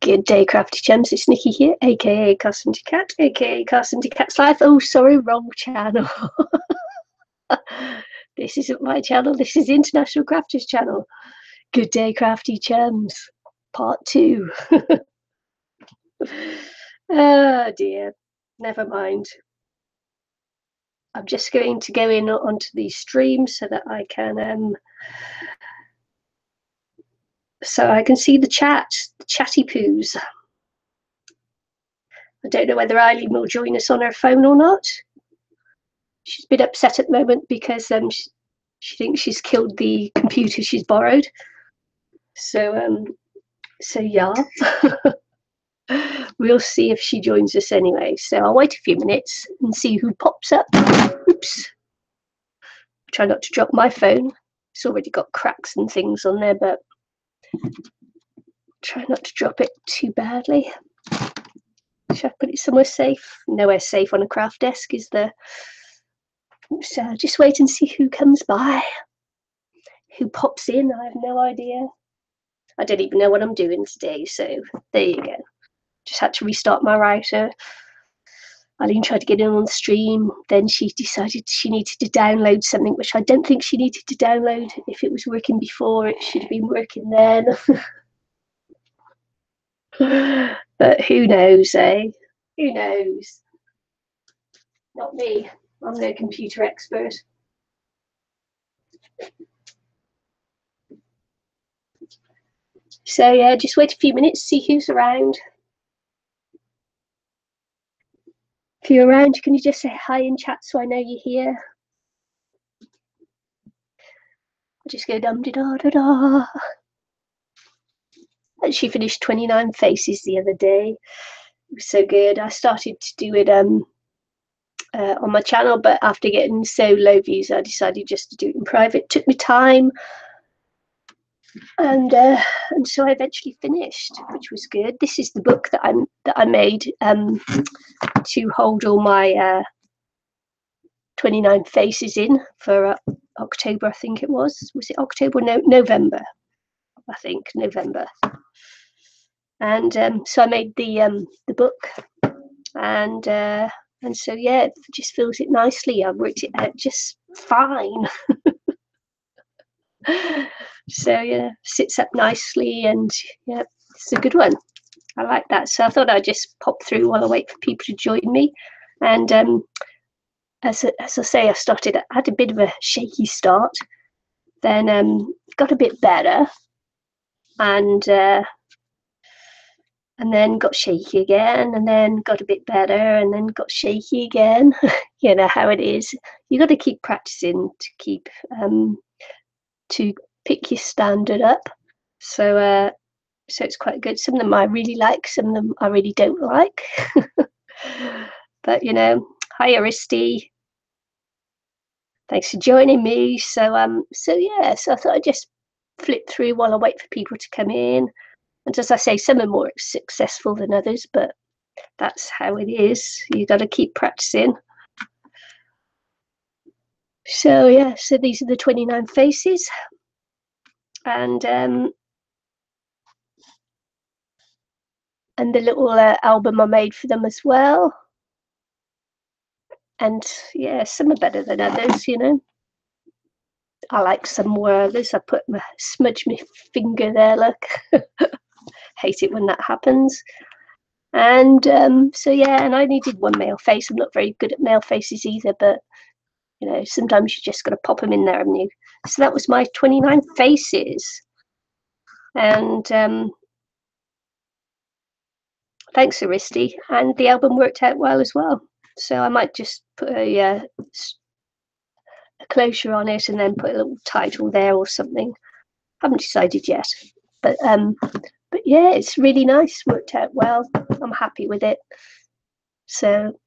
Good day, crafty chums. It's Nicky here, aka Carson Cat, aka Carson Cat's Life. Oh, sorry, wrong channel. This isn't my channel. This is International Crafters channel. Good day, crafty chums. Part 2. Oh dear. Never mind. I'm just going to go in onto the stream so that I can see the chat, the chatty poos. I don't know whether Eileen will join us on her phone or not. She's a bit upset at the moment because she thinks she's killed the computer she's borrowed. So yeah. We'll see if she joins us anyway. So I'll wait a few minutes and see who pops up. Oops. Try not to drop my phone. It's already got cracks and things on there, but try not to drop it too badly. Should I put it somewhere safe? Nowhere safe on a craft desk, is there? So just wait and see who comes by. Who pops in, I have no idea. I don't even know what I'm doing today, so there you go. Just had to restart my router. Eileen tried to get in on the stream, then she decided she needed to download something, which I don't think she needed to download. If it was working before, it should have been working then. But who knows, eh? Who knows? Not me. I'm no computer expert. So yeah, just wait a few minutes, see who's around. If you're around, can you just say hi in chat so I know you're here? I'll just go dum-de-da-da-da. She finished 29 faces the other day. It was so good. I started to do it on my channel, but after getting so low views, I decided just to do it in private. It took me time, and so I eventually finished, which was good. This is the book that I made to hold all my 29 faces in for October, I think it was. Was it October? No, November. I think November. And so I made the book, and so yeah, it just fills it nicely. I worked it out just fine. So yeah, sits up nicely, and yeah, it's a good one. I like that. So I thought I'd just pop through while I wait for people to join me. And as I say, I had a bit of a shaky start, then got a bit better, and then got shaky again, and then got a bit better, and then got shaky again. You know how it is. You got to keep practicing to keep to pick your standard up. So it's quite good. Some of them I really like, some of them I really don't like. But you know, hi Aristi. Thanks for joining me. So yeah, so I thought I'd just flip through while I wait for people to come in. And as I say, some are more successful than others, but that's how it is. You got to keep practicing. So yeah, so these are the 29 faces, and the little album I made for them as well. And yeah, some are better than others, you know. I like some more others. I smudge my finger there, look. Hate it when that happens. And so yeah, and I only did one male face. I'm not very good at male faces either, but you know, sometimes you just got to pop them in there, haven't you? So that was my 29 faces. And thanks, Aristi. And the album worked out well as well. So I might just put a closure on it and then put a little title there or something. Haven't decided yet. But yeah, it's really nice. Worked out well. I'm happy with it. So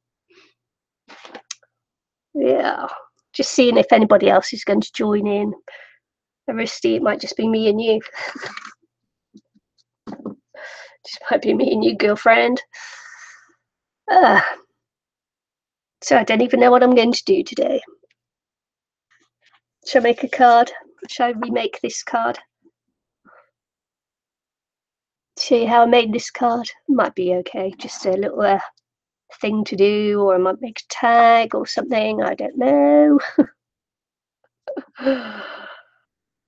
yeah, just seeing if anybody else is going to join in. Aristi, it might just be me and you. Just might be me and you, girlfriend. So I don't even know what I'm going to do today. Shall I make a card? Shall I remake this card? see how I made this card. Might be okay. Just a little thing to do, or I might make a tag or something. I don't know. Do you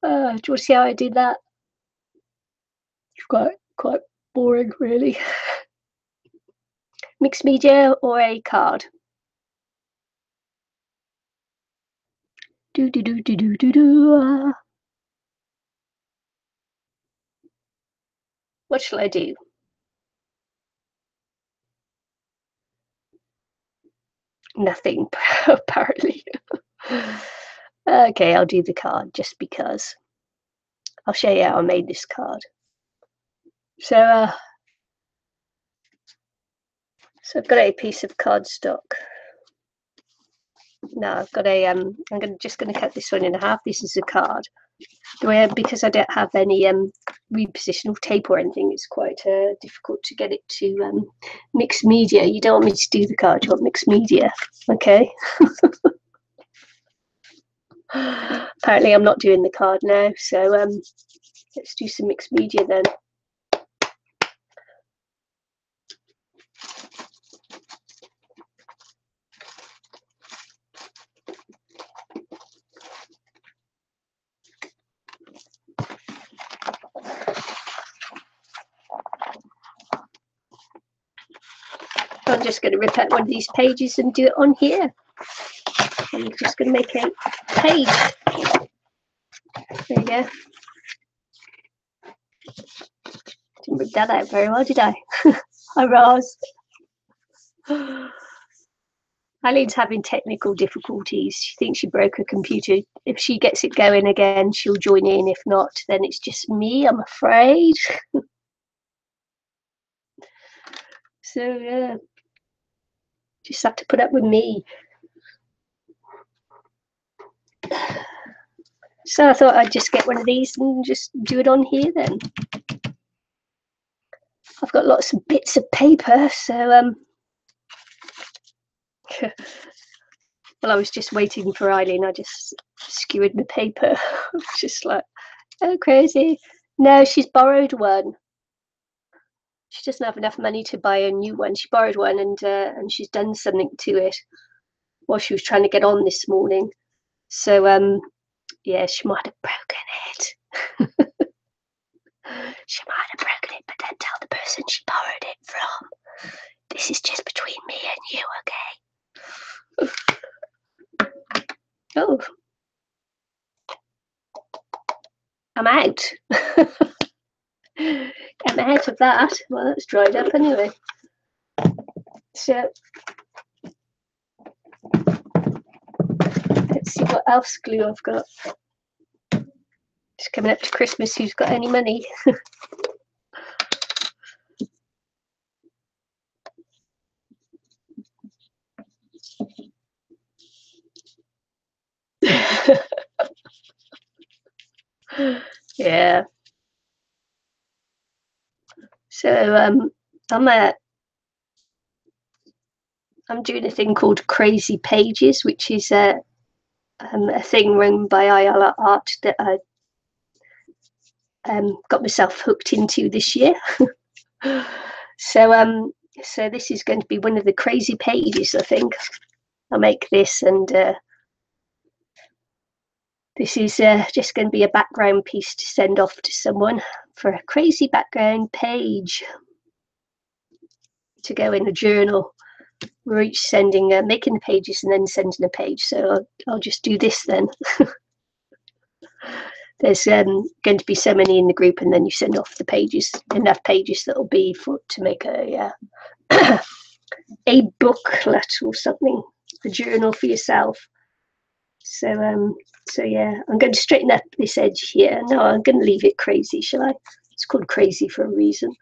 want to see how I did that? It's quite boring, really. Mixed media or a card? Do do do do do do do. What shall I do? Nothing, apparently. Okay, I'll do the card just because. I'll show you how I made this card. So I've got a piece of cardstock. No, I've got a just gonna cut this one in half. This is a card. Because I don't have any repositional tape or anything, it's quite difficult to get it to mixed media. You don't want me to do the card, you want mixed media. Okay. Apparently I'm not doing the card now, so let's do some mixed media then. I'm just going to rip out one of these pages and do it on here. I'm just going to make a page. There you go. Didn't rip that out very well, did I? Hi, Roz. Eileen's having technical difficulties. She thinks she broke her computer. If she gets it going again, she'll join in. If not, then it's just me, I'm afraid. So, yeah. Just have to put up with me. So I thought I'd just get one of these and just do it on here then. I've got lots of bits of paper, so well, I was just waiting for Eileen. I just skewered the paper. Just like, oh, crazy. No, she's borrowed one. She doesn't have enough money to buy a new one. She borrowed one, and she's done something to it while she was trying to get on this morning. So yeah, she might have broken it. She might have broken it, but don't tell the person she borrowed it from. This is just between me and you, okay? Oh, I'm out. I'm out of that. Well, that's dried up anyway. So let's see what else glue I've got. It's coming up to Christmas. Who's got any money? Yeah. So I'm doing a thing called Crazy Pages, which is a thing run by Ayala Art that I got myself hooked into this year. So so this is going to be one of the crazy pages, I think. I'll make this, and this is just going to be a background piece to send off to someone for a crazy background page to go in a journal. We're each sending, making the pages and then sending a page. So I'll just do this then. There's going to be so many in the group, and then you send off the pages, enough pages that'll be to make a a booklet or something, a journal for yourself. So so yeah, I'm going to straighten up this edge here. No, I'm going to leave it crazy, shall I? It's called crazy for a reason.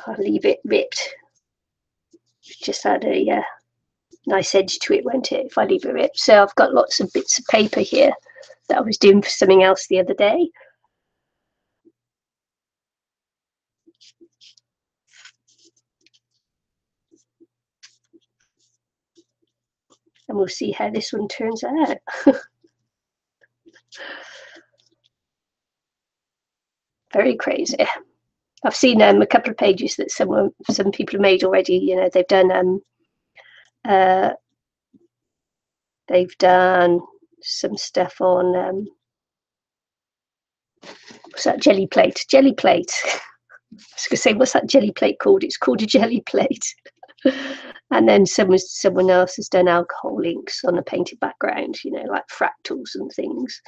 I'll leave it ripped. Just add a nice edge to it, won't it, if I leave it ripped? So I've got lots of bits of paper here that I was doing for something else the other day. And we'll see how this one turns out. very crazy. I've seen a couple of pages that some people have made already. You know, they've done some stuff on what's that, jelly plate? Jelly plate. I was going to say, what's that jelly plate called? It's called a jelly plate. And then someone else has done alcohol inks on a painted background, you know, like fractals and things.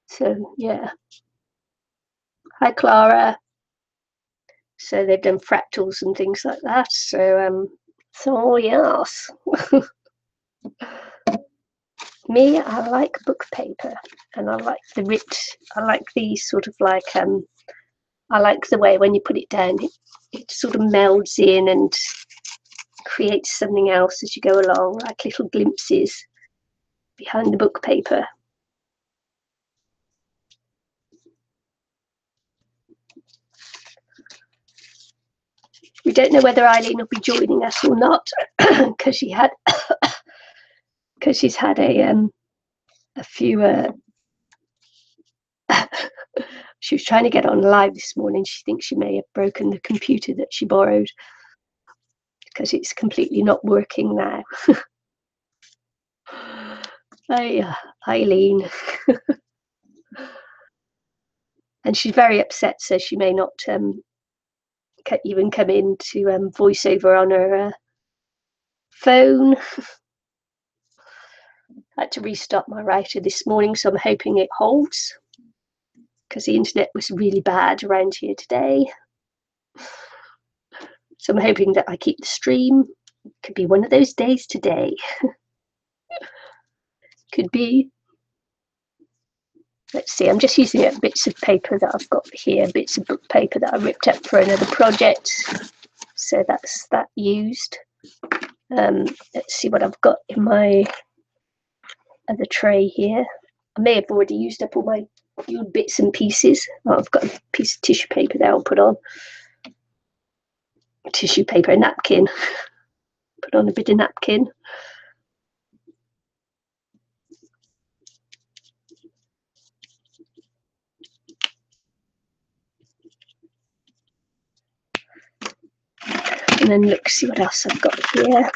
So yeah. Hi, Clara. So they've done fractals and things like that. So yes. Me, I like book paper, and I like I like these sort of like I like the way when you put it down, it sort of melds in and creates something else as you go along, like little glimpses behind the book paper. We don't know whether Ilene will be joining us or not, because she's had a few. She was trying to get on live this morning. She thinks she may have broken the computer that she borrowed, because it's completely not working now. Eileen. And she's very upset, so she may not even come in to voice over on her phone. I had to restart my router this morning, so I'm hoping it holds, because the internet was really bad around here today. So I'm hoping that I keep the stream. Could be one of those days today. Could be. Let's see, I'm just using bits of paper that I've got here, bits of book paper that I ripped up for another project. So that's that used. Let's see what I've got in my other tray here. I may have already used up all my few bits and pieces. Oh, I've got a piece of tissue paper there I'll put on. Tissue paper, a napkin. Put on a bit of napkin. And then look, see what else I've got here.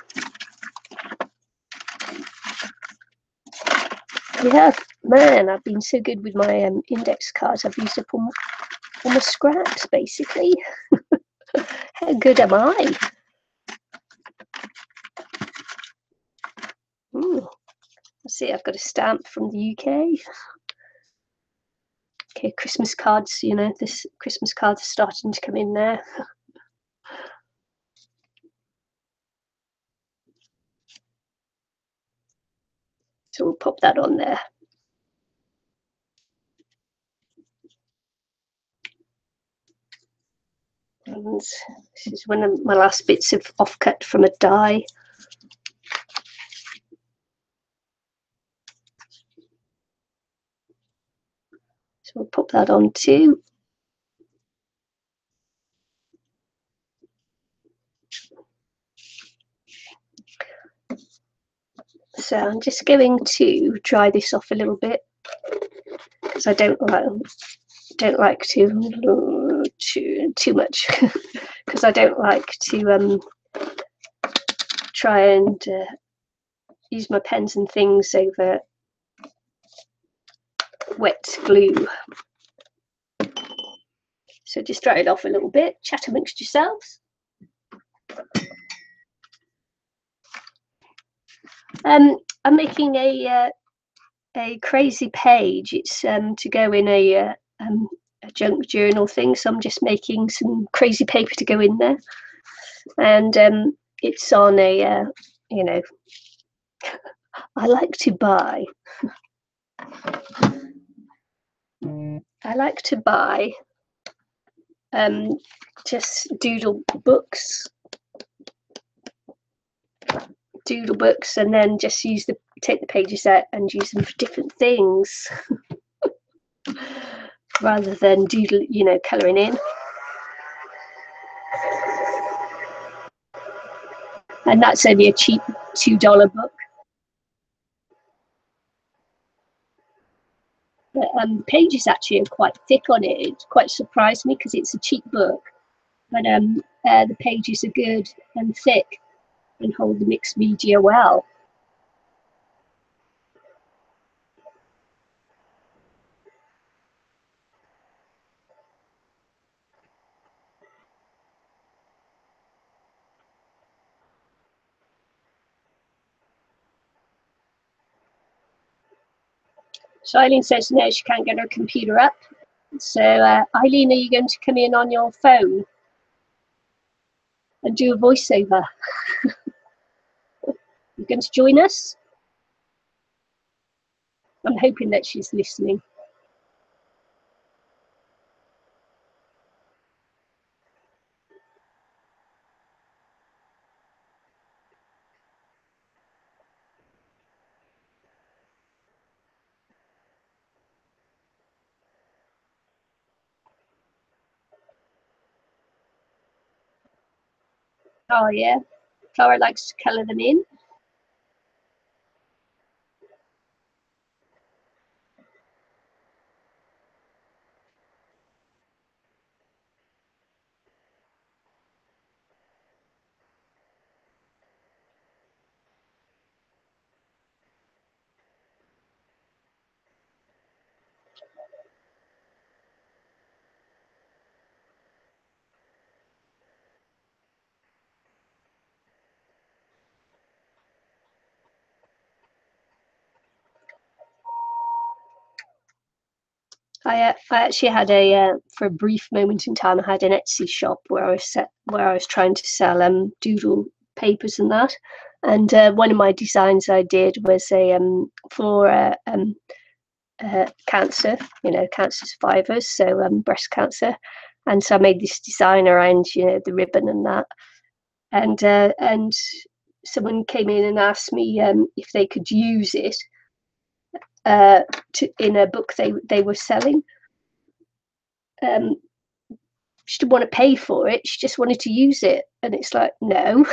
Yeah, man, I've been so good with my index cards. I've used up all my scraps, basically. How good am I? Let's see, I've got a stamp from the UK. Okay, Christmas cards, you know, this Christmas cards are starting to come in there. So we'll pop that on there. And this is one of my last bits of offcut from a die. So we'll pop that on too. So I'm just going to dry this off a little bit, because I don't like to too much, because I don't like to try and use my pens and things over wet glue. So just dry it off a little bit, chat amongst yourselves. I'm making a crazy page. It's to go in a junk journal thing, so I'm just making some crazy paper to go in there. And it's on a, you know, I like to buy just doodle books, and then just take the pages out and use them for different things, rather than doodle, you know, colouring in. And that's only a cheap $2 book. But the pages actually are quite thick on it. It quite surprised me because it's a cheap book. But the pages are good and thick and hold the mixed media well. So Eileen says no, she can't get her computer up. So Eileen, are you going to come in on your phone and do a voiceover? You're going to join us? I'm hoping that she's listening. Oh yeah, Clara likes to colour them in. I actually had for a brief moment in time, I had an Etsy shop where I was trying to sell doodle papers and that. And one of my designs I did was for cancer, cancer survivors, so breast cancer. And so I made this design around, the ribbon and that. And someone came in and asked me if they could use it in a book they were selling. She didn't want to pay for it. She just wanted to use it. And it's like, no,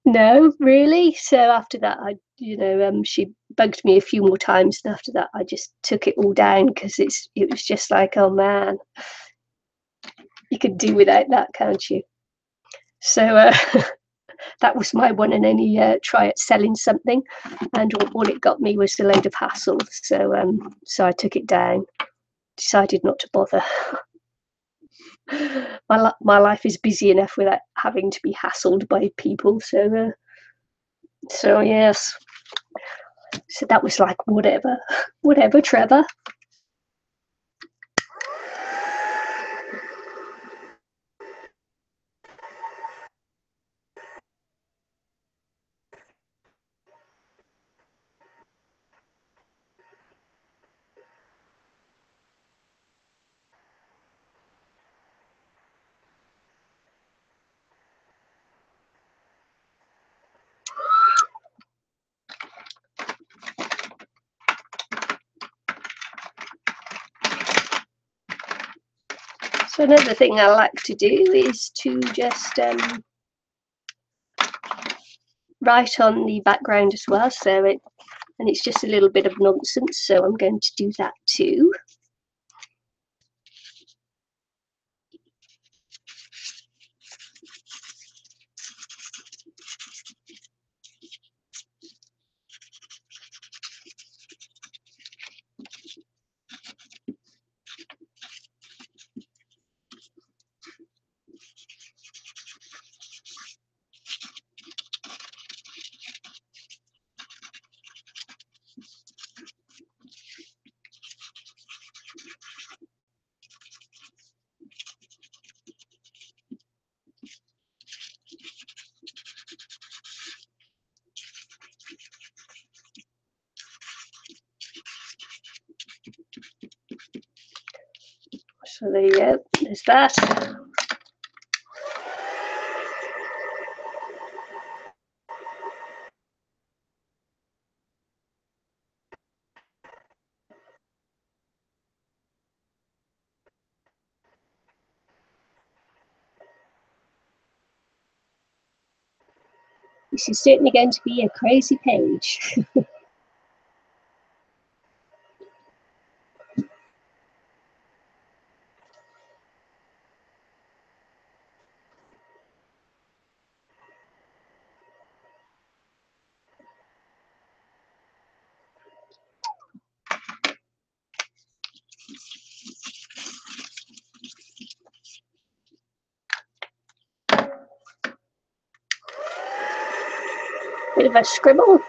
no, really. So after that, she bugged me a few more times. And after that, I just took it all down because it was just like, oh man, you could do without that, can't you? So that was my one and only try at selling something. And all it got me was a load of hassle. So I took it down, decided not to bother. My life is busy enough without having to be hassled by people. So yes. So that was like whatever, Trevor. So another thing I like to do is to just write on the background as well. And it's just a little bit of nonsense. So I'm going to do that too. So there you go. There's that. This is certainly going to be a crazy page. Bit of a scribble.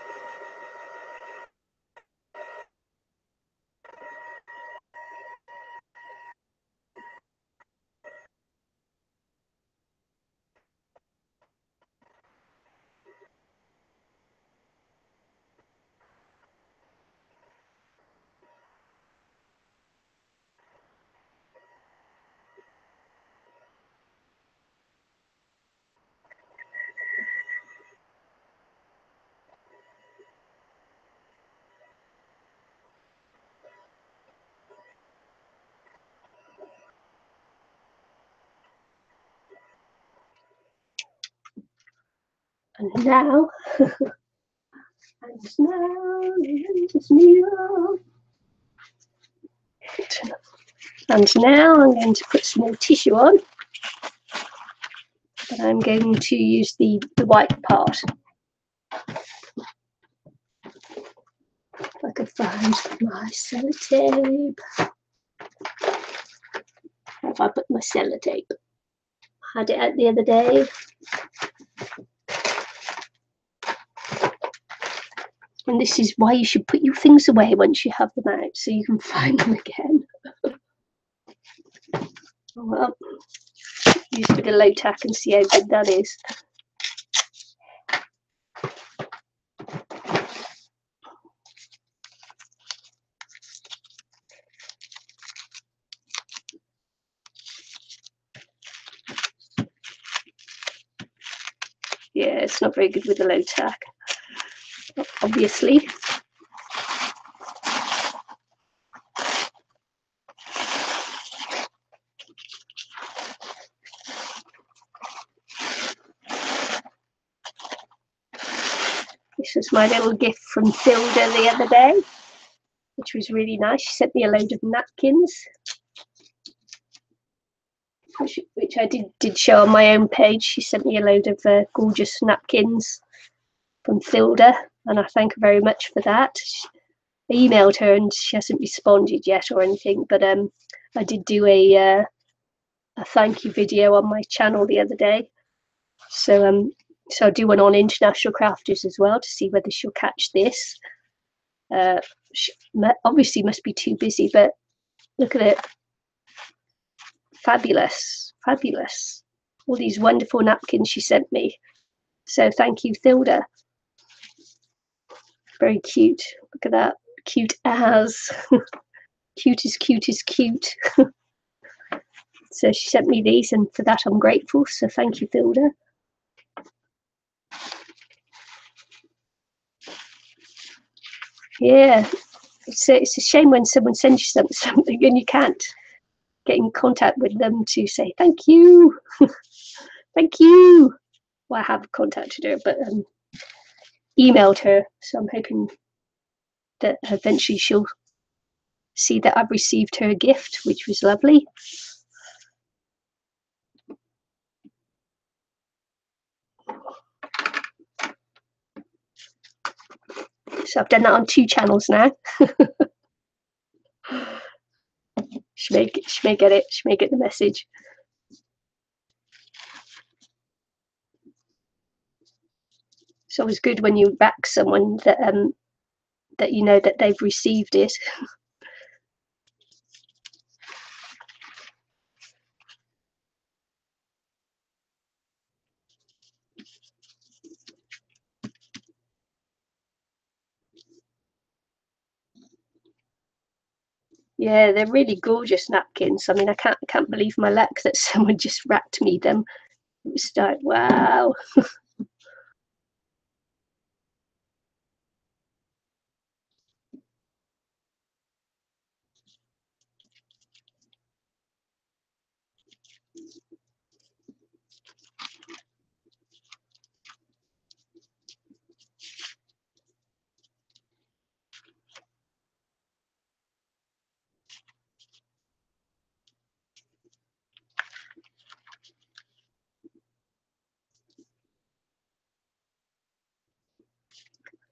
And now, and now, and now I'm going to put some more tissue on, but I'm going to use the white part. If I could find my sellotape. How have I put my sellotape? I had it out the other day. And this is why you should put your things away once you have them out, so you can find them again. Well, use a bit of low tack and see how good that is. Yeah, it's not very good with the low tack, obviously. This was my little gift from Thilda the other day, which was really nice. She sent me a load of napkins, which I did show on my own page. She sent me a load of gorgeous napkins from Thilda, and I thank her very much for that. I emailed her and she hasn't responded yet or anything, but I did do a thank you video on my channel the other day. So I'll do one on international crafters as well to see whether she'll catch this. She obviously must be too busy, but look at it. Fabulous, fabulous. All these wonderful napkins she sent me. So thank you, Thilda. Very cute. Look at that. Cute as. Cute is cute is cute. So she sent me these, and for that I'm grateful. So thank you, Thilda. Yeah, it's a shame when someone sends you something and you can't get in contact with them to say thank you. Thank you. Well, I have contacted her, but emailed her. So I'm hoping that eventually she'll see that I've received her gift, which was lovely. So I've done that on 2 channels now. She may get it. She may get the message. It's always good when you back someone that that you know that they've received it. Yeah, they're really gorgeous napkins. I mean, I can't believe my luck that someone just wrapped me them. It was like, wow.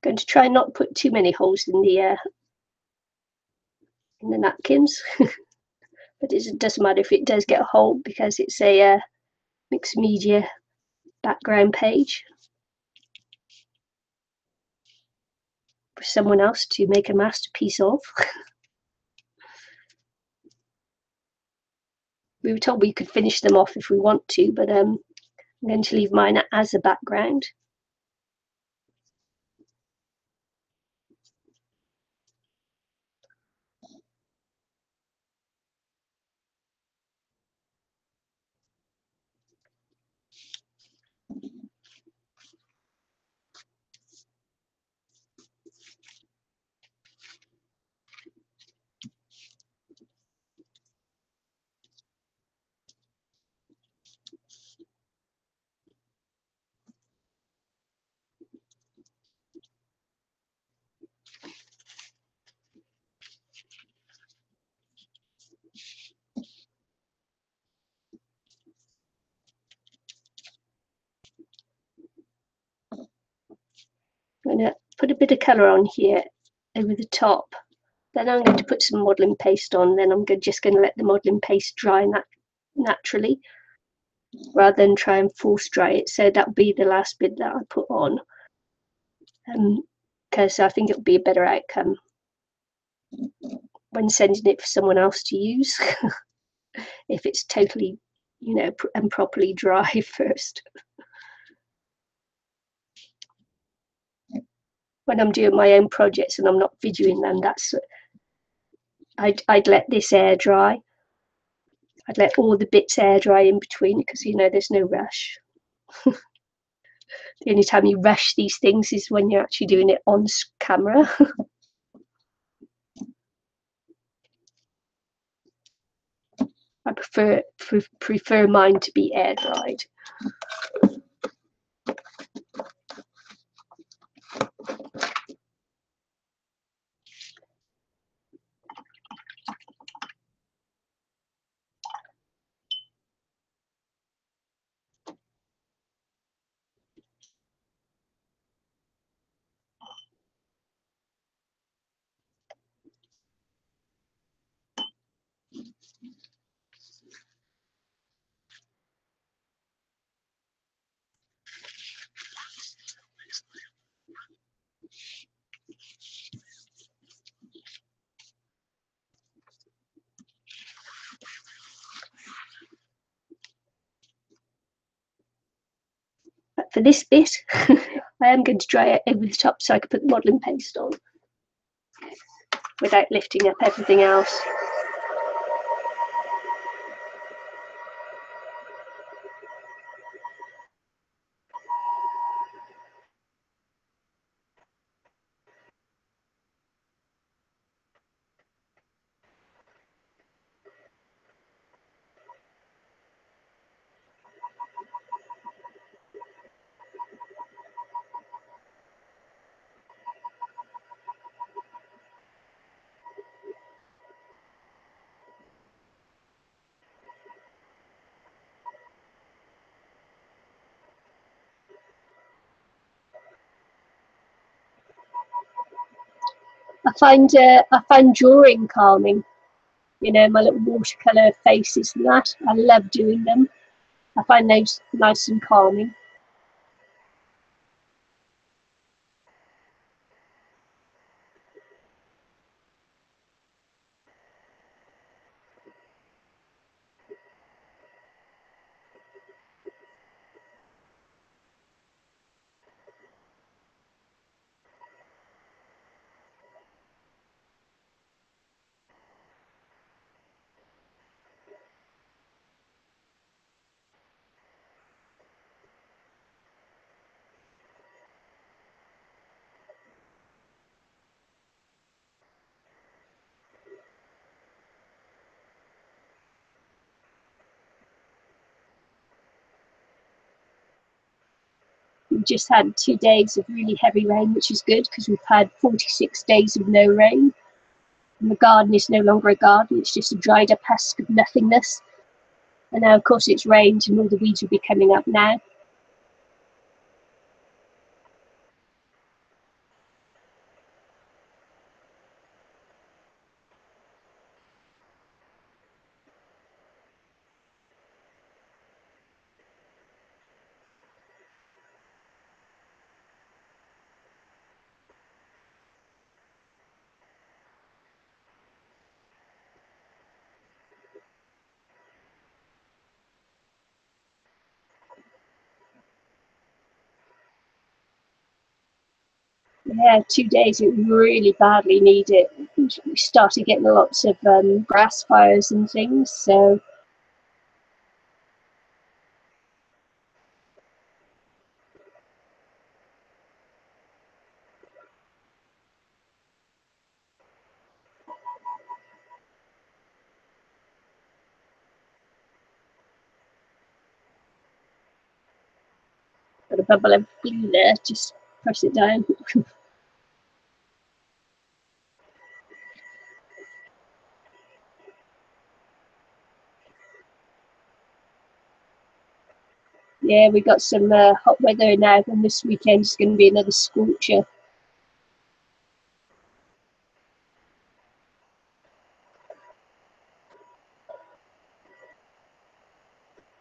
Going to try not put too many holes in the napkins, but it doesn't matter if it does get a hole because it's a mixed media background page. for someone else to make a masterpiece of. We were told we could finish them off if we want to, but I'm going to leave mine as a background. I'm going to put a bit of colour on here over the top. Then I'm going to put some modelling paste on. Then I'm just going to let the modelling paste dry naturally, rather than try and force dry it. So that'll be the last bit that I put on, because I think it'll be a better outcome when sending it for someone else to use. If it's totally, and properly dry first. When I'm doing my own projects and I'm not videoing them, I'd let this air dry. I'd let all the bits air dry in between, because there's no rush. The only time you rush these things is when you're actually doing it on camera. I prefer mine to be air dried. But for this bit, I am going to dry it over the top so I can put the modelling paste on without lifting up everything else. I find drawing calming. My little watercolor faces and that. I love doing them. I find those nice and calming. We've just had 2 days of really heavy rain, which is good because we've had 46 days of no rain. And the garden is no longer a garden, it's just a dried up husk of nothingness. And now, of course, it's rained and all the weeds will be coming up now. Yeah, 2 days. It really badly need it. We started getting lots of grass fires and things. So got a bubble of glue there. Just press it down. Yeah, we got some hot weather now, and this weekend is going to be another scorcher.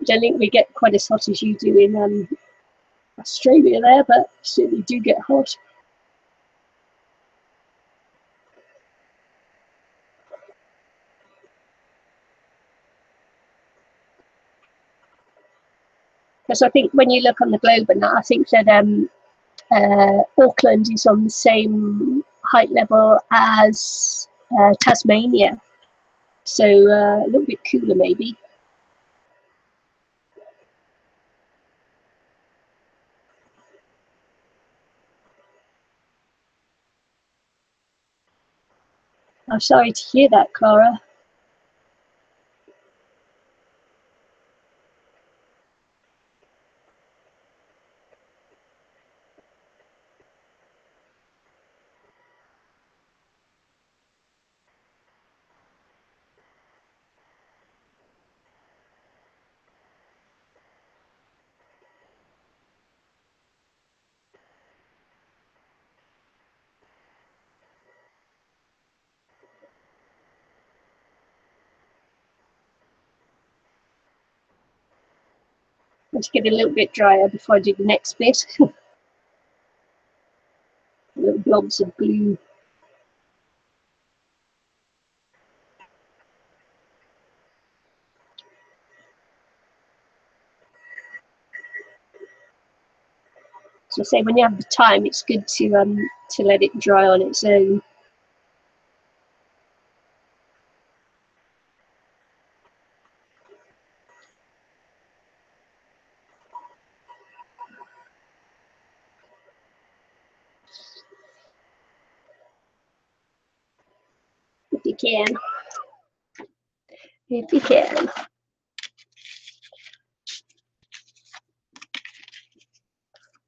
I don't think we get quite as hot as you do in Australia there, but certainly do get hot. Because I think when you look on the globe and that, I think that Auckland is on the same height level as Tasmania, so a little bit cooler maybe. I'm sorry to hear that, Clara. Let's get a little bit drier before I do the next bit. Little blobs of glue. So I say when you have the time, it's good to let it dry on its own. If you can. If you can.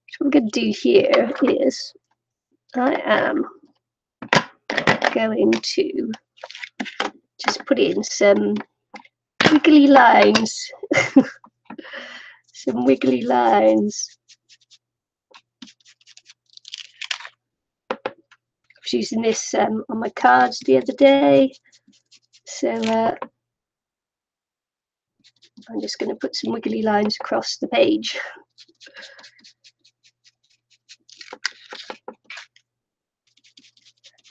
So what I'm going to do here is I am going to just put in some wiggly lines. Some wiggly lines. I was using this on my cards the other day. So I'm just going to put some wiggly lines across the page.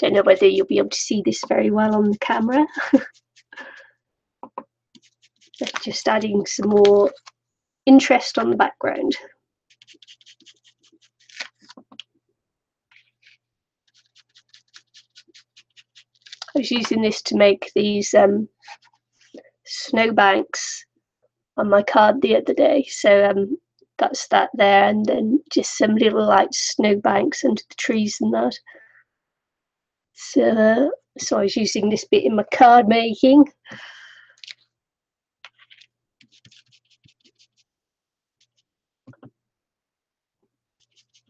Don't know whether you'll be able to see this very well on the camera. Just adding some more interest on the background. I was using this to make these snowbanks on my card the other day. So that's that there, and then just some little like snowbanks under the trees and that. So I was using this bit in my card making.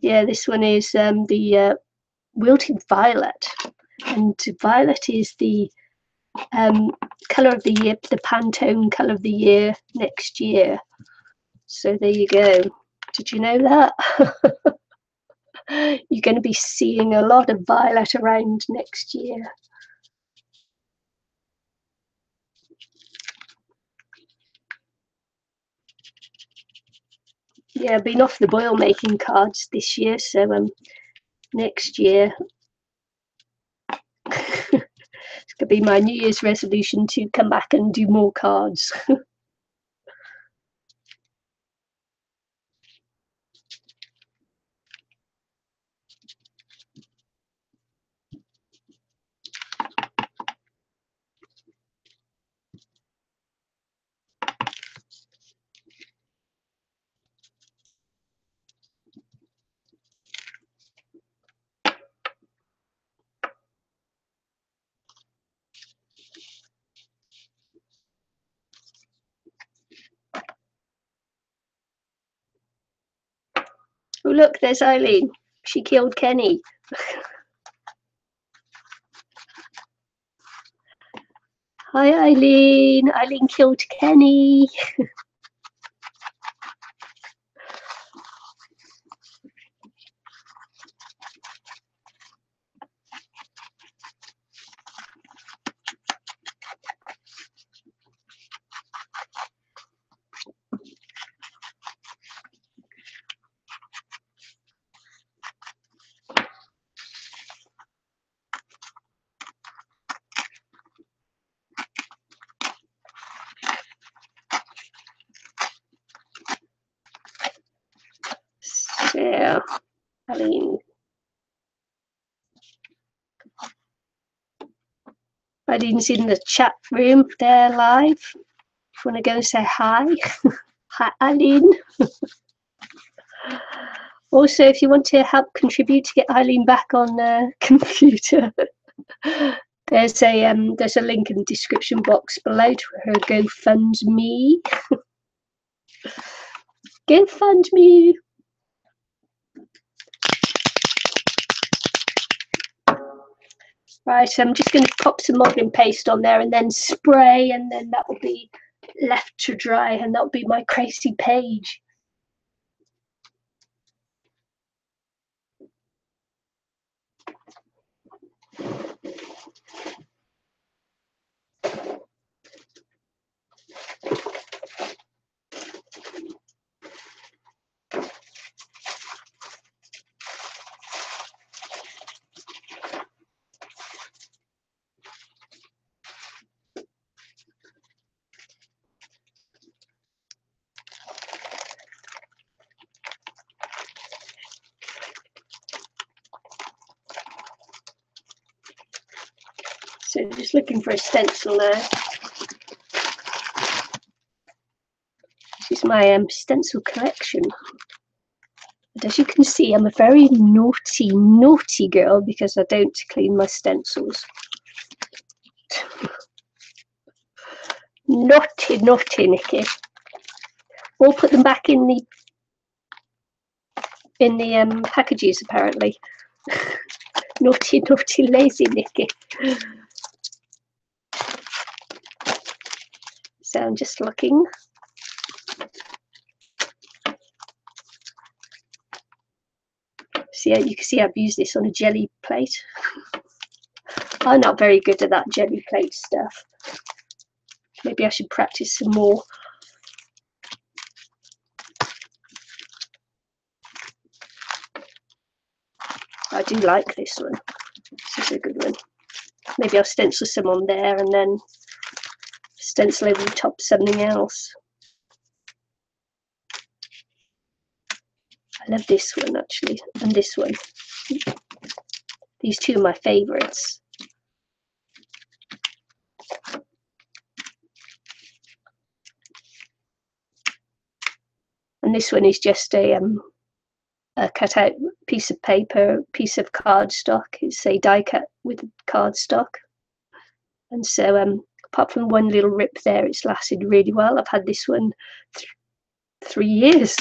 Yeah, this one is the wilted violet, and violet is the colour of the year, the Pantone colour of the year next year. So there you go. Did you know that? You're going to be seeing a lot of violet around next year. Yeah, I've been off the boil making cards this year, so next year it's going to be my New Year's resolution to come back and do more cards. look, there's Eileen. She killed Kenny. Hi, Eileen. Eileen killed Kenny. So, Eileen. Eileen's in the chat room there live. If you want to go and say hi. Hi, Eileen. Also, if you want to help contribute to get Eileen back on the computer, there's a link in the description box below to her GoFundMe. GoFundMe. Right, so I'm just going to pop some modelling paste on there and then spray, and then that will be left to dry, and that will be my crazy page. So just looking for a stencil now. This is my stencil collection. And as you can see, I'm a very naughty, naughty girl because I don't clean my stencils. Naughty, naughty, Nicky. We'll put them back in the packages, apparently. Naughty, naughty, lazy Nicky. So I'm just looking. See, you can see I've used this on a jelly plate. I'm not very good at that jelly plate stuff. Maybe I should practice some more. I do like this one. This is a good one. Maybe I'll stencil some on there and then stencil over the top something else. I love this one actually, and this one. These two are my favourites. And this one is just a cut out piece of paper, piece of cardstock. It's a die cut with cardstock. And so apart from one little rip there, it's lasted really well. I've had this one 3 years.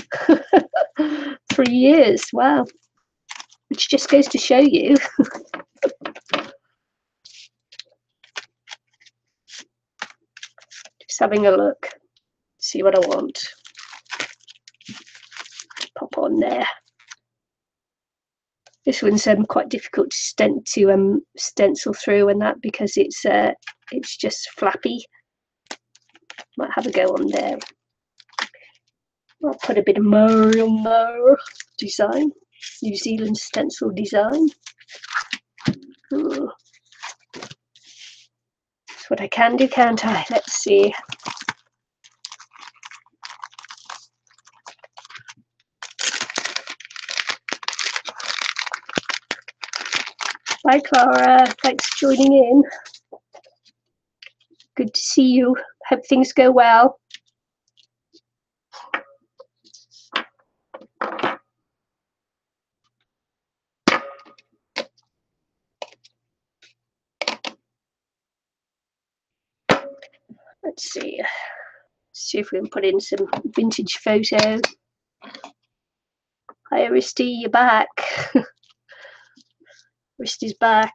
3 years, wow. Which just goes to show you. Just having a look, see what I want. Pop on there. This one's quite difficult to stencil through and that because it's just flappy. Might have a go on there. I'll put a bit of more design, New Zealand stencil design. Ooh. That's what I can do, can't I? Let's see. Hi Clara, thanks for joining in. Good to see you. Hope things go well. Let's see if we can put in some vintage photo. Hi, Risty, you're back. Risty's back.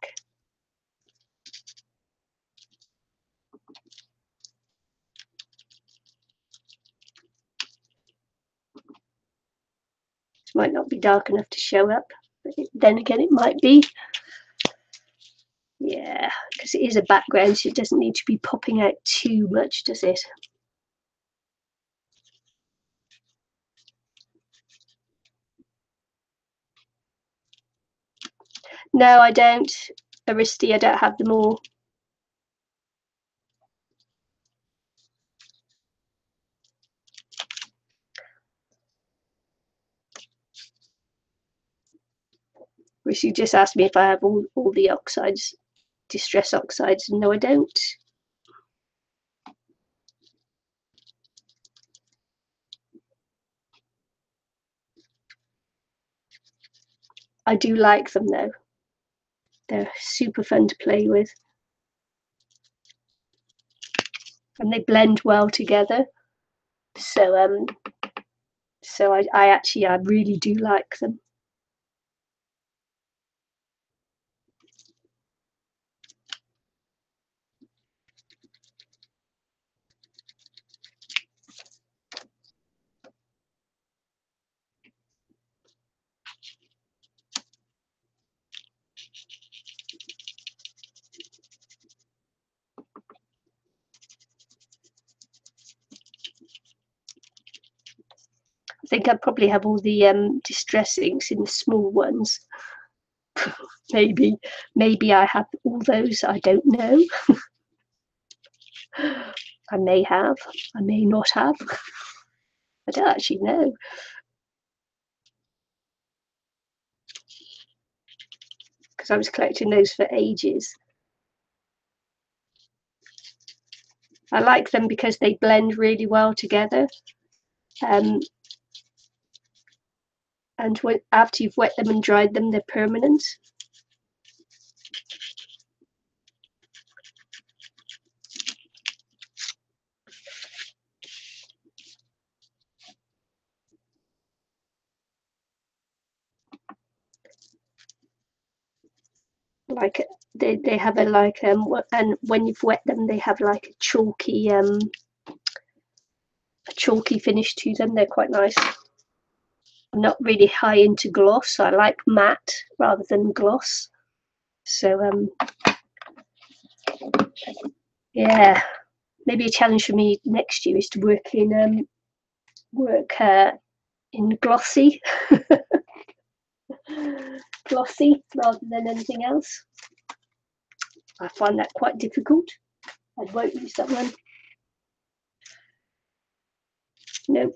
It might not be dark enough to show up, but then again it might be. Yeah, because it is a background, so it doesn't need to be popping out too much, does it? No, I don't. Aristi, I don't have them all. Aristi just asked me if I have all the oxides, distress oxides, and no, I don't. I do like them though. They're super fun to play with. And they blend well together. So I really do like them. I think I probably have all the distress inks in the small ones. maybe I have all those. I don't know. I may have. I may not have. I don't actually know. Because I was collecting those for ages. I like them because they blend really well together. And after you've wet them and dried them, they're permanent. Like they have a and when you've wet them, they have like a chalky finish to them. They're quite nice. I'm not really high into gloss. I like matte rather than gloss. So yeah, maybe a challenge for me next year is to work in glossy, glossy rather than anything else. I find that quite difficult. I won't use that one. Nope.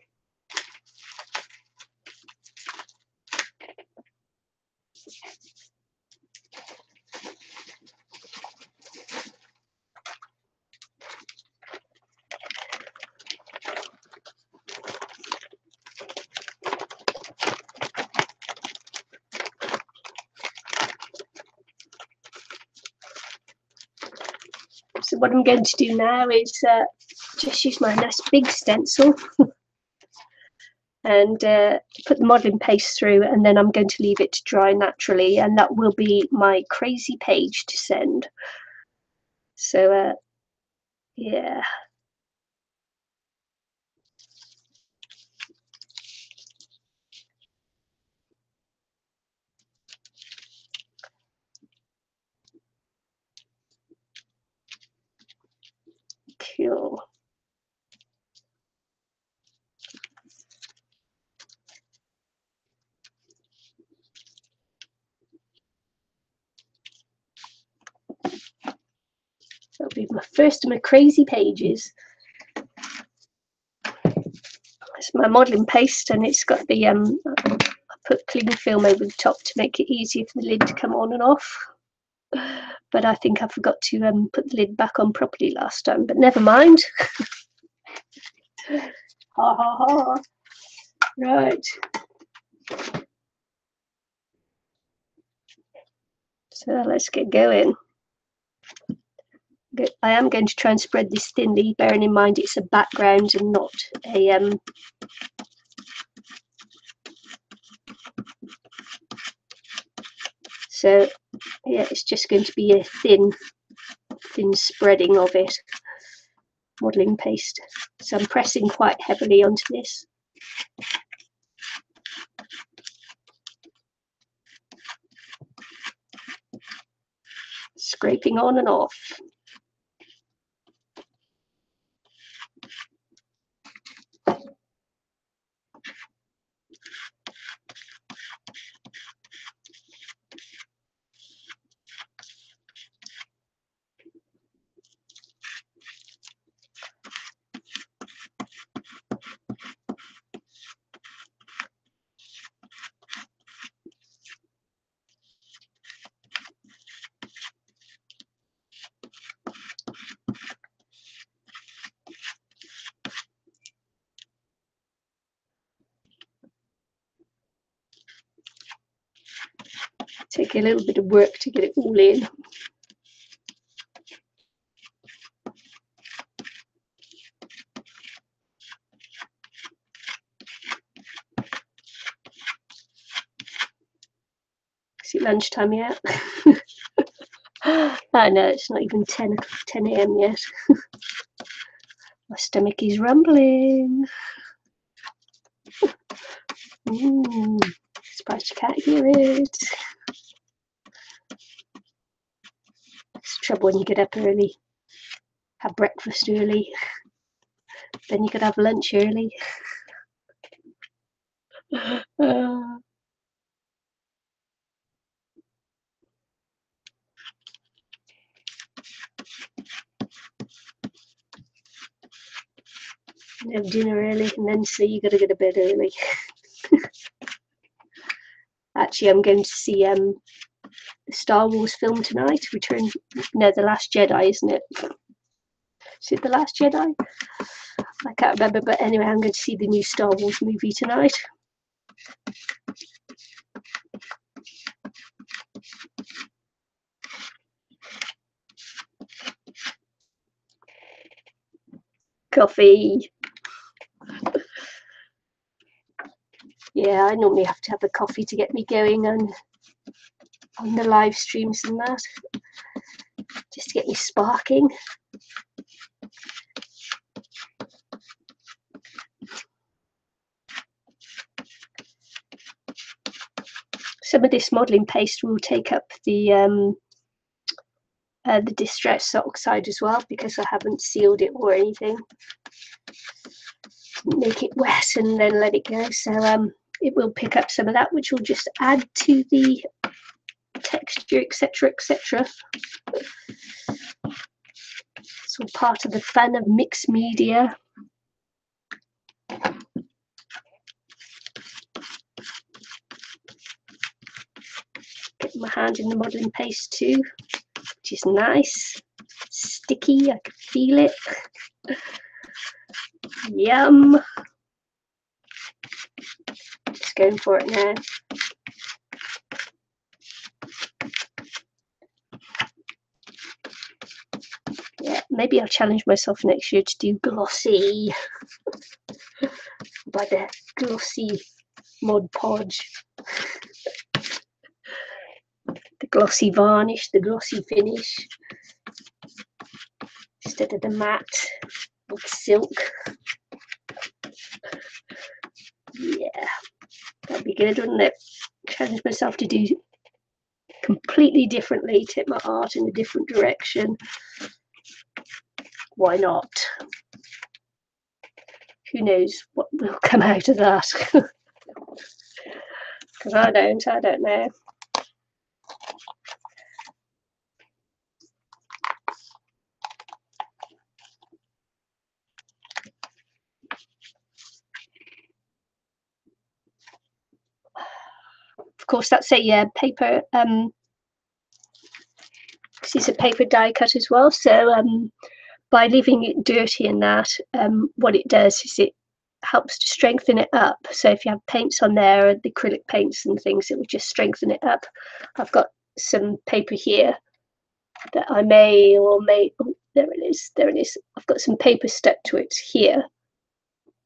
So what I'm going to do now is just use my nice big stencil and put the modelling paste through, and then I'm going to leave it to dry naturally, and that will be my crazy page to send. So yeah. Cool. That'll be my first of my crazy pages. It's my modelling paste, and it's got the I put cling film over the top to make it easier for the lid to come on and off. But I think I forgot to put the lid back on properly last time, but never mind. Ha ha ha. Right. So let's get going. I am going to try and spread this thinly, bearing in mind it's a background and not a So yeah, it's just going to be a thin spreading of it, modelling paste. So I'm pressing quite heavily onto this. Scraping on and off. Take a little bit of work to get it all in. Is it lunchtime yet? I know, it's not even 10 a.m. yet. My stomach is rumbling. Surprised you can't hear it. It's trouble when you get up early, have breakfast early, then you could have lunch early. Have dinner early and then say you got to go to bed early. Actually, I'm going to see the Star Wars film tonight. The Last Jedi, isn't it? Is it The Last Jedi? I can't remember, but anyway, I'm going to see the new Star Wars movie tonight. Coffee. Yeah, I normally have to have a coffee to get me going on the live streams and that, just to get me sparking. Some of this modelling paste will take up the distress oxide as well, because I haven't sealed it or anything. Make it wet and then let it go, so it will pick up some of that, which will just add to the texture, etc, etc. It's all part of the fun of mixed media. Get my hand in the modelling paste too, which is nice. Sticky, I can feel it. Yum. Just going for it now. Yeah, maybe I'll challenge myself next year to do glossy. By the glossy Mod Podge. The glossy varnish, the glossy finish, instead of the matte with silk. Yeah, that'd be good, wouldn't it? Challenge myself to do completely differently, take my art in a different direction. Why not? Who knows what will come out of that? Because I don't know. Of course, that's a paper. It's a paper die cut as well. So by leaving it dirty in that, what it does is it helps to strengthen it up. So if you have paints on there, the acrylic paints and things, it will just strengthen it up. I've got some paper here that I may or may, oh, there it is. I've got some paper stuck to it here,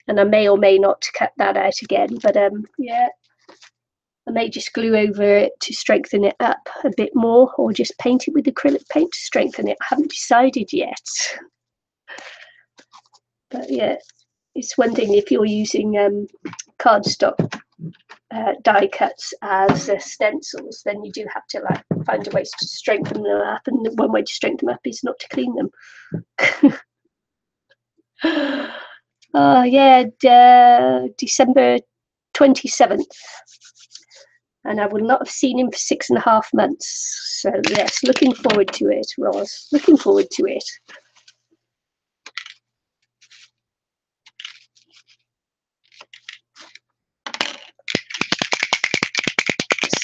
and I may or may not cut that out again, but yeah, I may just glue over it to strengthen it up a bit more, or just paint it with acrylic paint to strengthen it. I haven't decided yet. But yeah, it's one thing if you're using cardstock die cuts as stencils, then you do have to like find a way to strengthen them up, and one way to strengthen them up is not to clean them. Oh yeah, December 27th, and I will not have seen him for 6.5 months. So yes, looking forward to it, Roz. Looking forward to it.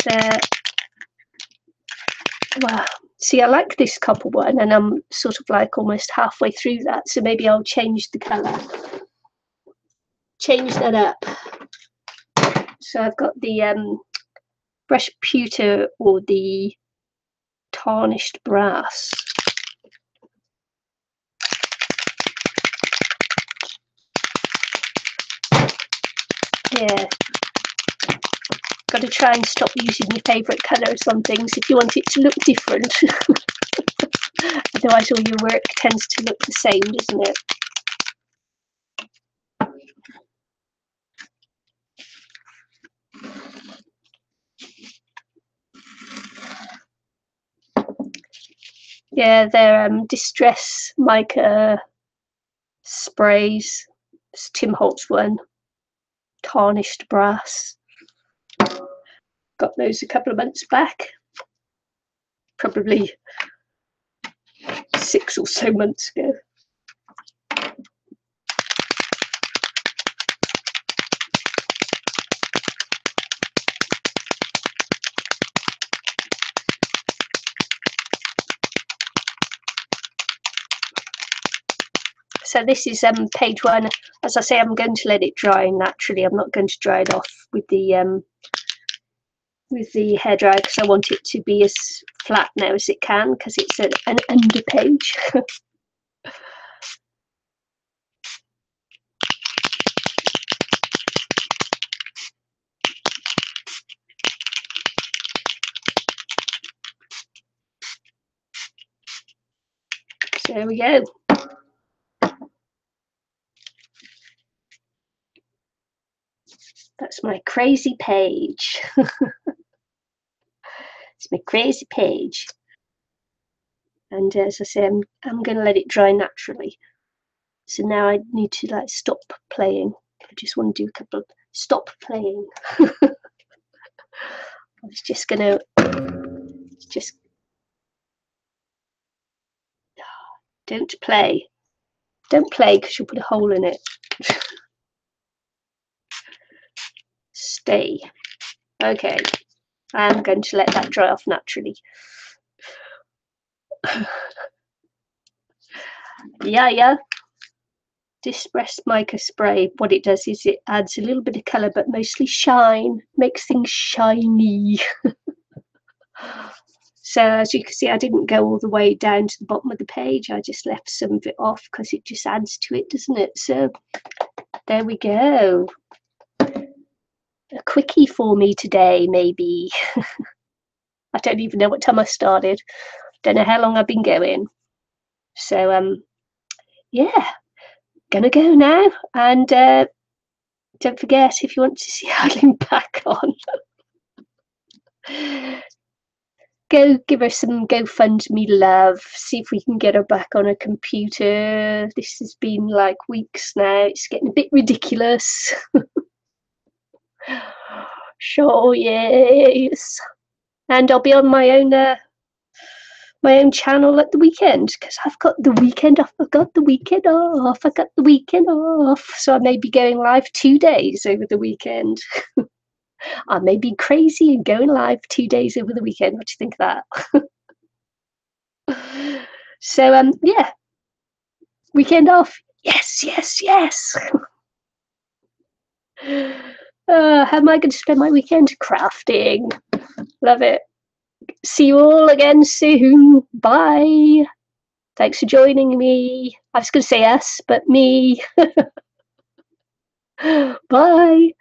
So, well, see, I like this copper one, and I'm sort of like almost halfway through that. So maybe I'll change the colour, change that up. So I've got the brush pewter or the tarnished brass. Yeah, got to try and stop using your favourite colours on things if you want it to look different. Otherwise all your work tends to look the same, doesn't it? Yeah, they're Distress mica sprays. It's Tim Holtz one, tarnished brass. Got those a couple of months back, probably 6 or so months ago. So this is page 1. As I say, I'm going to let it dry naturally. I'm not going to dry it off with the hairdryer because I want it to be as flat now as it can, because it's an under page. So there we go. That's my crazy page. It's my crazy page. And as I say, I'm going to let it dry naturally. So now I need to like stop playing. I just want to do a couple of stop playing. I was just going to don't play. Don't play because you'll put a hole in it. Stay. Okay, I'm going to let that dry off naturally. Yeah. Distress mica spray, what it does is it adds a little bit of colour, but mostly shine, makes things shiny. So as you can see, I didn't go all the way down to the bottom of the page. I just left some of it off because it just adds to it, doesn't it? So there we go. A quickie for me today, maybe. I don't even know what time I started. Don't know how long I've been going. So yeah, gonna go now. And don't forget, if you want to see Eileen back on, go give her some GoFundMe love. See if we can get her back on a computer. This has been like weeks now. It's getting a bit ridiculous. Sure, yes. And I'll be on my own channel at the weekend because I've got the weekend off. I got the weekend off. So I may be going live 2 days over the weekend. I may be crazy and going live 2 days over the weekend. What do you think of that? So yeah, weekend off. Yes. How am I going to spend my weekend? Crafting. Love it. See you all again soon. Bye. Thanks for joining me. I was going to say us, but me. Bye.